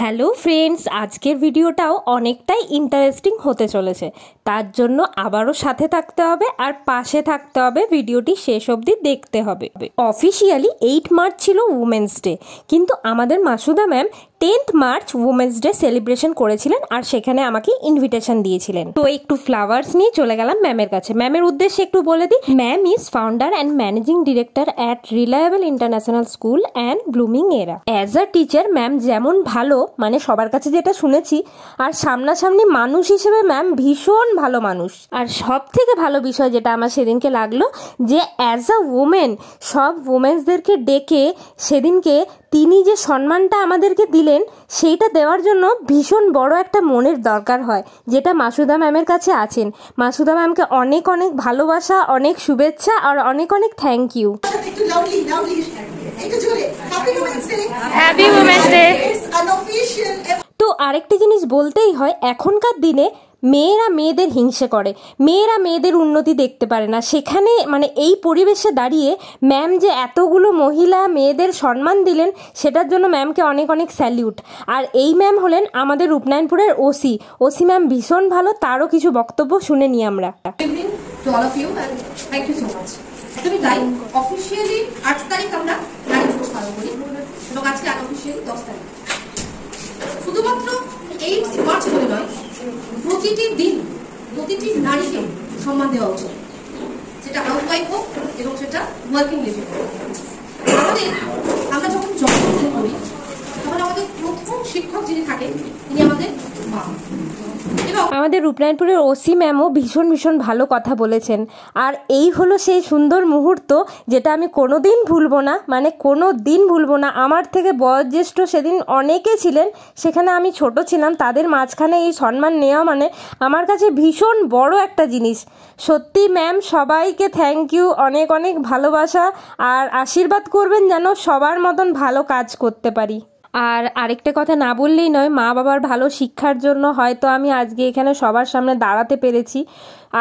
Hello friends, আজকের ভিডিওটাও অনেকটাই ইন্টারেস্টিং হতে চলেছে। তার জন্য আবারও সাথে থাকতে হবে আর পাশে থাকতে হবে, ভিডিওটি শেষ অবধি দেখতে হবে। অফিসিয়ালি 8 মার্চ ছিল উমেন্স ডে, কিন্তু আমাদের Masuda ma'am 10th March women's day celebration করেছিলেন আর সেখানে আমাকে ইনভিটেশন দিয়েছিলেন। তো একটু ফ্লাওয়ার্স নিয়ে চলে গেলাম ম্যামের কাছে। ম্যামের উদ্দেশ্যে একটু বলে দিই, ma'am is founder and managing director at reliable international school and blooming এরা। অ্যাজ আ টিচার ম্যাম যেমন ভালো, মানে সবার কাছে যেটা শুনেছি, আর সামনাসামনি মানুষ হিসেবে ম্যাম ভীষণ ভালো মানুষ। আর সব থেকে ভালো বিষয় যেটা আমার সেদিনকে লাগলো, যে অ্যাজ আ ওমেন সব ওমেন্সদেরকে ডেকে সেদিনকে তিনি যে সম্মানটা আমাদেরকে দিলেন, সেইটা দেওয়ার জন্য ভীষণ বড় একটা মনের দরকার হয়, যেটা মাসুদা ম্যামের কাছে আছেন। মাসুদা ম্যামকে অনেক অনেক ভালোবাসা, অনেক শুভেচ্ছা আর অনেক অনেক thank you. Happy women's day. তো আরেকটি জিনিস বলতেই হয়, এখনকার দিনে মেয়েরা মেয়েদের হিংসে করে, মেয়েরা মেয়েদের উন্নতি দেখতে পারে না। সেখানে মানে এই পরিবেশে দাঁড়িয়ে ম্যাম যে এতগুলো মহিলা মেয়েদের সম্মান দিলেন, সেটার জন্য ম্যামকে অনেক অনেক স্যালিউট। আর এই ম্যাম হলেন আমাদের রূপনারায়ণপুরের ওসি ম্যাম, ভীষণ ভালো। তারও কিছু বক্তব্য শুনে নিই আমরা। অফিসিয়ালি 8 তারিখ আমরা নারী দিবস পালন করি এবং আজকে আনঅফিসিয়ালি 10 তারিখ। শুধুমাত্র 8 মার্চ বলে নয়, প্রতিটি দিন প্রতিটি নারীকে সম্মান দেওয়া উচিত, সেটা হাউসওয়াইফ হোক এবং সেটা ওয়ার্কিং লেডি হোক। আমরা যখন জন্মগ্রহণ করি তখন আমাদের প্রথম শিক্ষক যিনি থাকেন তিনি আমাদের মা। আমাদের রূপনারায়ণপুরের ওসি ম্যামও ভীষণ ভীষণ ভালো কথা বলেছেন। আর এই হলো সেই সুন্দর মুহূর্ত যেটা আমি কোনোদিন ভুলবো না, মানে কোনো দিন ভুলবো না। আমার থেকে বয়োজ্যেষ্ঠ সেদিন অনেকে ছিলেন, সেখানে আমি ছোট ছিলাম, তাদের মাঝখানে এই সম্মান নেওয়া মানে আমার কাছে ভীষণ বড় একটা জিনিস। সত্যি ম্যাম, সবাইকে থ্যাংক ইউ, অনেক অনেক ভালোবাসা, আর আশীর্বাদ করবেন যেন সবার মতন ভালো কাজ করতে পারি। আর আরেকটা কথা না বললেই নয়, মা বাবার ভালো শিক্ষার জন্য হয়তো আমি আজকে এখানে সবার সামনে দাঁড়াতে পেরেছি।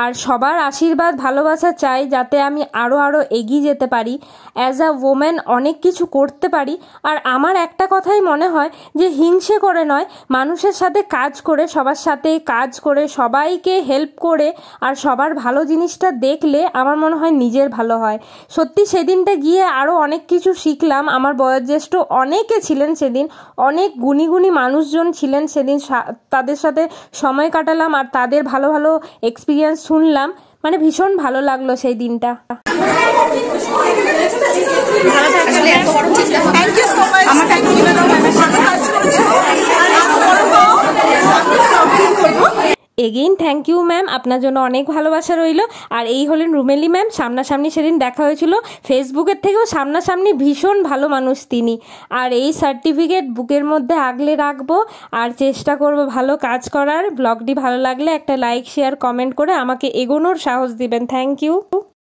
আর সবার আশীর্বাদ ভালোবাসা চাই, যাতে আমি আরও এগিয়ে যেতে পারি, অ্যাজ আ ওমেন অনেক কিছু করতে পারি। আর আমার একটা কথাই মনে হয় যে হিংসে করে নয়, মানুষের সাথে কাজ করে, সবার সাথে কাজ করে, সবাইকে হেল্প করে আর সবার ভালো জিনিসটা দেখলে আমার মনে হয় নিজের ভালো হয়। সত্যি সেদিনটা গিয়ে আরও অনেক কিছু শিখলাম। আমার বয়োজ্যেষ্ঠ অনেকে ছিলেন সেদিন, অনেক গুণী গুণী মানুষজন ছিলেন সেদিন, তাদের সাথে সময় কাটালাম আর তাদের ভালো ভালো এক্সপিরিয়েন্স শুনলাম, মানে ভীষণ ভালো লাগলো সেই দিনটা। এগেইন থ্যাংক ইউ ম্যাম, আপনার জন্য অনেক ভালোবাসা রইল। আর এই হলেন রুমেলি ম্যাম, সামনাসামনি সেদিন দেখা হয়েছিল, ফেসবুকের থেকেও সামনাসামনি ভীষণ ভালো মানুষ তিনি। আর এই সার্টিফিকেট বুকের মধ্যে আগলে রাখবো আর চেষ্টা করব ভালো কাজ করার। ব্লগটি ভালো লাগলে একটা লাইক, শেয়ার, কমেন্ট করে আমাকে এগোনোর সাহস দিবেন। Thank you.